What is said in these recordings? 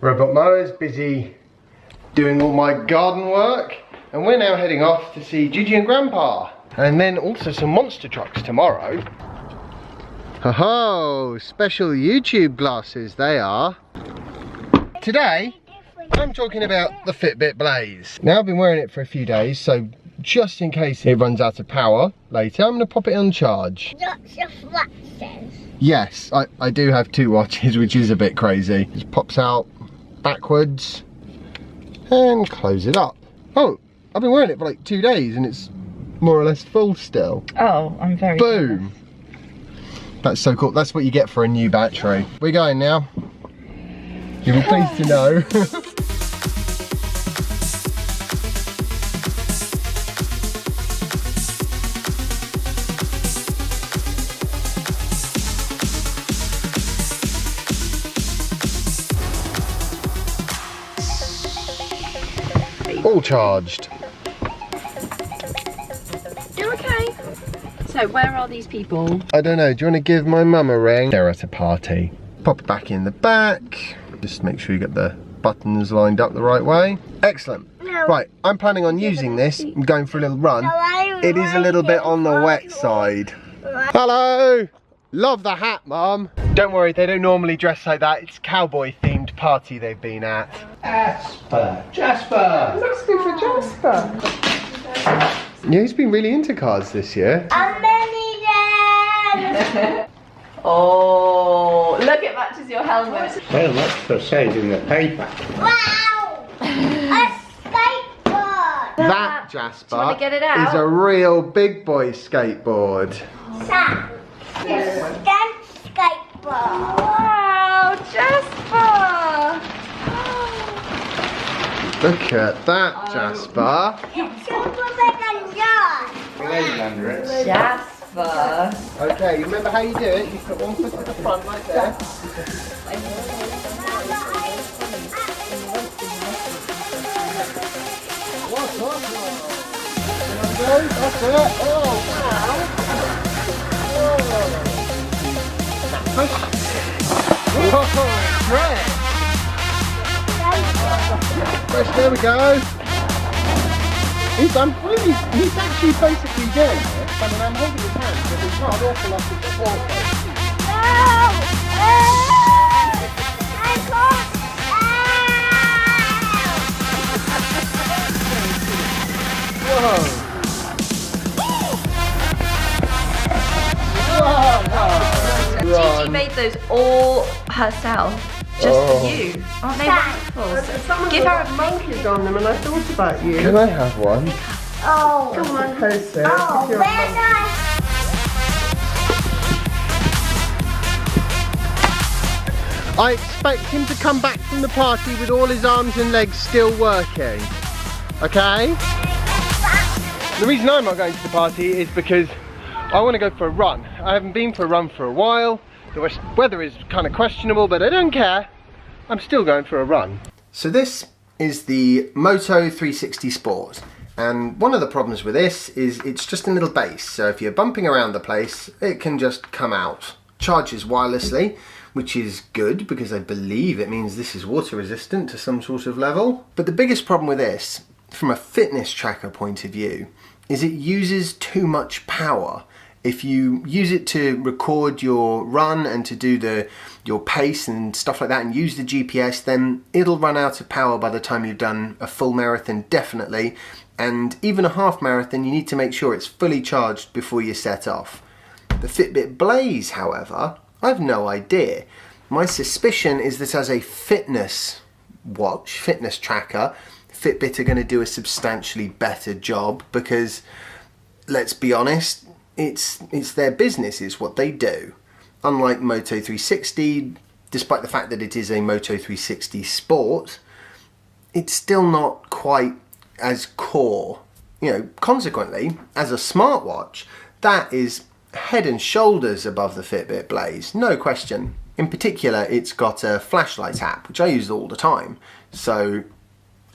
Robot Mower's busy doing all my garden work, and we're now heading off to see Gigi and Grandpa. And then also some monster trucks tomorrow. Ho-ho! Special YouTube glasses they are. Today, I'm talking about the Fitbit Blaze. Now I've been wearing it for a few days, so just in case it runs out of power later, I'm going to pop it on charge. That's your flat says. Yes, I do have 2 watches, which is a bit crazy. Just pops out backwards and close it up. Oh, I've been wearing it for like 2 days and it's more or less full still. Oh, I'm very Boom! That's so cool. That's what you get for a new battery. We're going now. You'll be pleased to know. All charged. You're okay. So where are these people? I don't know, do you want to give my mum a ring? They're at a party. Pop it back in the back. Just make sure you get the buttons lined up the right way. Excellent. No. Right, I'm planning on using this. I'm going for a little run. It is a little bit on the wet side. Hello! Love the hat, Mum. Don't worry, they don't normally dress like that. It's a cowboy themed party they've been at. Jasper! Must be for Jasper. Yeah, he's been really into cars this year. I'm many them. Oh, look, it matches your helmet. Well, that's for sale in the paper. Wow! A skateboard. That, Jasper, Do you want to get it out? is a real big boy skateboard. Sam. Stand skateboard. Wow, Jasper! Look at that, Jasper. It's super big and yours. Blade under it. Jasper. Okay, you remember how you do it? You put one foot to the front like there. What's up? There we go, that's it. Oh, wow. Oh, great. Fresh, there we go. He's actually basically doing it. I mean, I'm holding his hand, but he's not an awful lot of support. I got Whoa. Gigi made those all herself. Just for you. Aren't they wonderful? Give her a monkeys on them, and I thought about you. Can I have one? Oh. Come on, closer. Oh, You're a very monkey. nice. I expect him to come back from the party with all his arms and legs still working. Okay? The reason I'm not going to the party is because I want to go for a run. I haven't been for a run for a while. The weather is kind of questionable, but I don't care. I'm still going for a run. So this is the Moto 360 Sport. And one of the problems with this is it's just a little base. So if you're bumping around the place, it can just come out. Charges wirelessly, which is good because I believe it means this is water resistant to some sort of level. But the biggest problem with this, from a fitness tracker point of view, is it uses too much power. If you use it to record your run and to do your pace and stuff like that and use the GPS, then it'll run out of power by the time you've done a full marathon, definitely. And even a half marathon, you need to make sure it's fully charged before you set off. The Fitbit Blaze, however, I've no idea. My suspicion is that as a fitness watch, fitness tracker, Fitbit are going to do a substantially better job because, let's be honest, it's their business, it's what they do. Unlike Moto 360, despite the fact that it is a Moto 360 Sport, it's still not quite as core. You know, consequently, as a smartwatch, that is head and shoulders above the Fitbit Blaze, no question. In particular, it's got a flashlight app, which I use all the time, so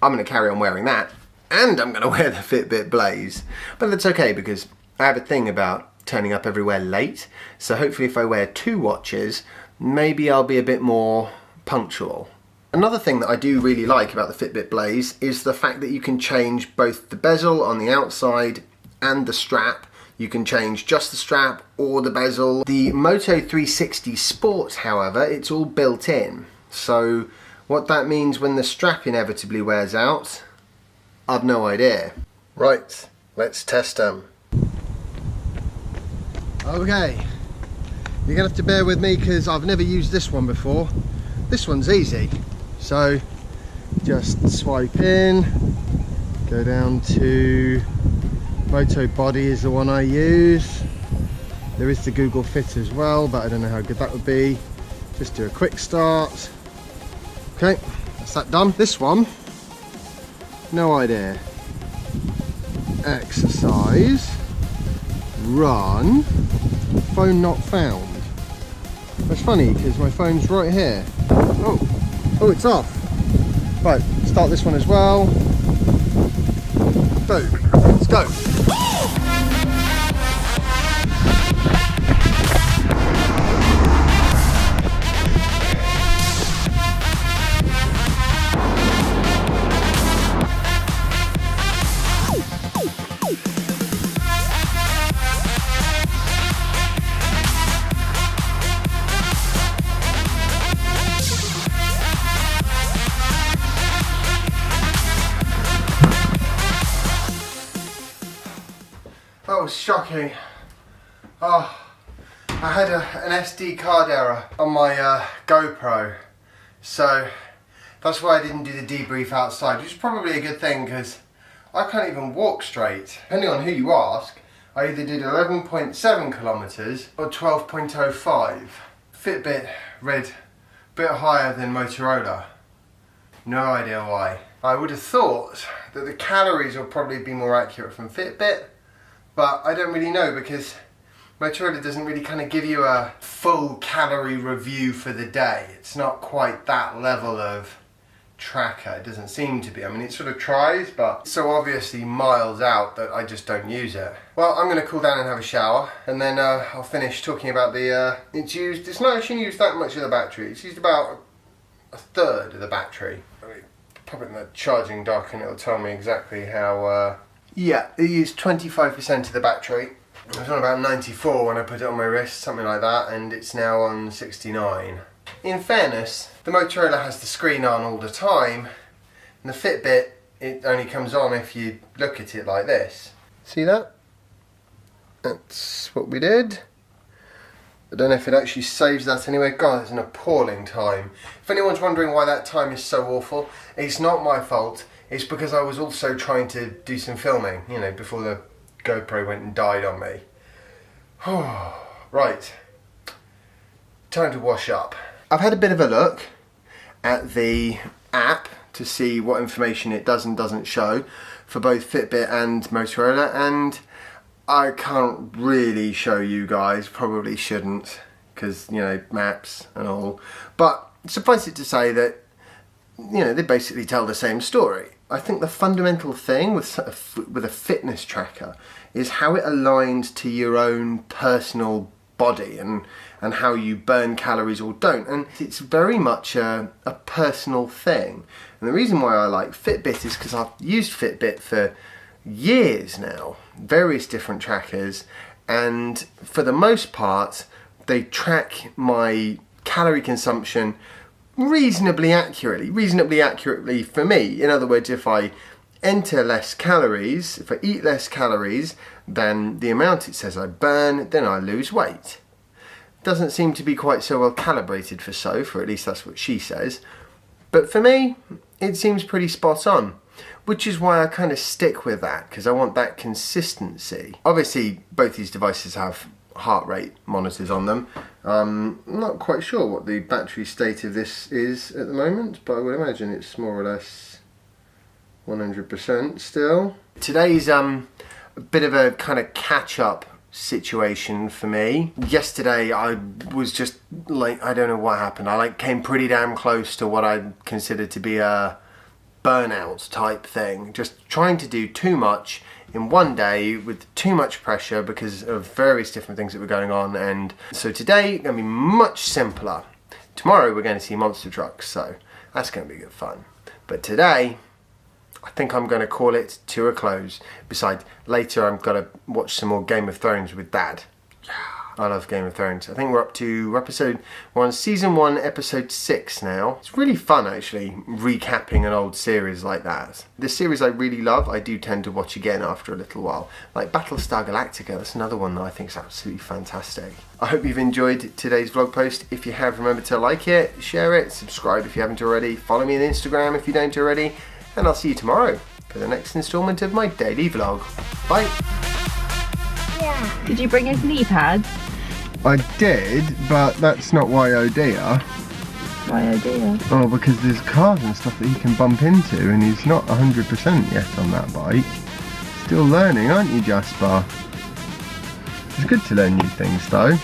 I'm going to carry on wearing that, and I'm going to wear the Fitbit Blaze. But that's okay, because I have a thing about turning up everywhere late, so hopefully if I wear 2 watches, maybe I'll be a bit more punctual. Another thing that I do really like about the Fitbit Blaze is the fact that you can change both the bezel on the outside and the strap. You can change just the strap or the bezel. The Moto 360 Sport, however, it's all built in. So what that means when the strap inevitably wears out, I've no idea. Right, let's test them. Okay, you're gonna have to bear with me because I've never used this one before. This one's easy. So just swipe in, go down to Moto Body is the one I use. There is the Google Fit as well, but I don't know how good that would be. Just do a quick start. Okay, that's that done. This one, no idea. Exercise, run, phone not found. That's funny because my phone's right here. Oh, it's off. Right, start this one as well. Boom, let's go. That was shocking. Oh, I had an SD card error on my GoPro, so that's why I didn't do the debrief outside, which is probably a good thing because I can't even walk straight. Depending on who you ask, I either did 11.7 kilometers or 12.05. Fitbit read a bit higher than Motorola. No idea why. I would have thought that the calories will probably be more accurate from Fitbit, but I don't really know because Motorola doesn't really kind of give you a full calorie review for the day. It's not quite that level of tracker. It doesn't seem to be. I mean, it sort of tries, but it's so obviously miles out that I just don't use it. Well, I'm going to cool down and have a shower, and then I'll finish talking about the... It's not actually used that much of the battery. It's used about a third of the battery. I mean, pop it in the charging dock and it'll tell me exactly how... Yeah, it used 25% of the battery. It was on about 94 when I put it on my wrist, something like that, and it's now on 69. In fairness, the Motorola has the screen on all the time, and the Fitbit, it only comes on if you look at it like this. See that? That's what we did. I don't know if it actually saves that anyway. God, it's an appalling time. If anyone's wondering why that time is so awful, it's not my fault. It's because I was also trying to do some filming, you know, before the GoPro went and died on me. Right, time to wash up. I've had a bit of a look at the app to see what information it does and doesn't show for both Fitbit and Motorola, and I can't really show you guys, probably shouldn't, because, you know, maps and all. But suffice it to say that, you know, they basically tell the same story. I think the fundamental thing with a fitness tracker is how it aligns to your own personal body and how you burn calories or don't. And it's very much a personal thing. And the reason why I like Fitbit is because I've used Fitbit for years now, various different trackers, and for the most part, they track my calorie consumption reasonably accurately for me. In other words, if I enter less calories, if I eat less calories than the amount it says I burn, then I lose weight. Doesn't seem to be quite so well calibrated for Soph, or at least that's what she says. But for me, it seems pretty spot on, which is why I kind of stick with that, because I want that consistency. Obviously, both these devices have heart rate monitors on them. I'm not quite sure what the battery state of this is at the moment, but I would imagine it's more or less 100% still. Today's a bit of a kind of catch-up situation for me. Yesterday I was just like, I don't know what happened. I came pretty damn close to what I consider to be a burnout type thing. Just trying to do too much in one day with too much pressure because of various different things that were going on. And so today going to be much simpler. Tomorrow we're going to see monster trucks, so That's going to be good fun. But today, I think I'm going to call it to a close. Besides, later I'm going to watch some more Game of Thrones with Dad. I love Game of Thrones. I think we're on season 1, episode 6 now. It's really fun actually, recapping an old series like that. This series I really love, I do tend to watch again after a little while. Like Battlestar Galactica, that's another one that I think is absolutely fantastic. I hope you've enjoyed today's vlog post. If you have, remember to like it, share it, subscribe if you haven't already, follow me on Instagram if you don't already, and I'll see you tomorrow for the next instalment of my daily vlog. Bye! Yeah. Did you bring his knee pads? I did, but that's not why oh dear. Why, oh dear. Oh, because there's cars and stuff that he can bump into, and he's not 100% yet on that bike. Still learning, aren't you, Jasper? It's good to learn new things, though.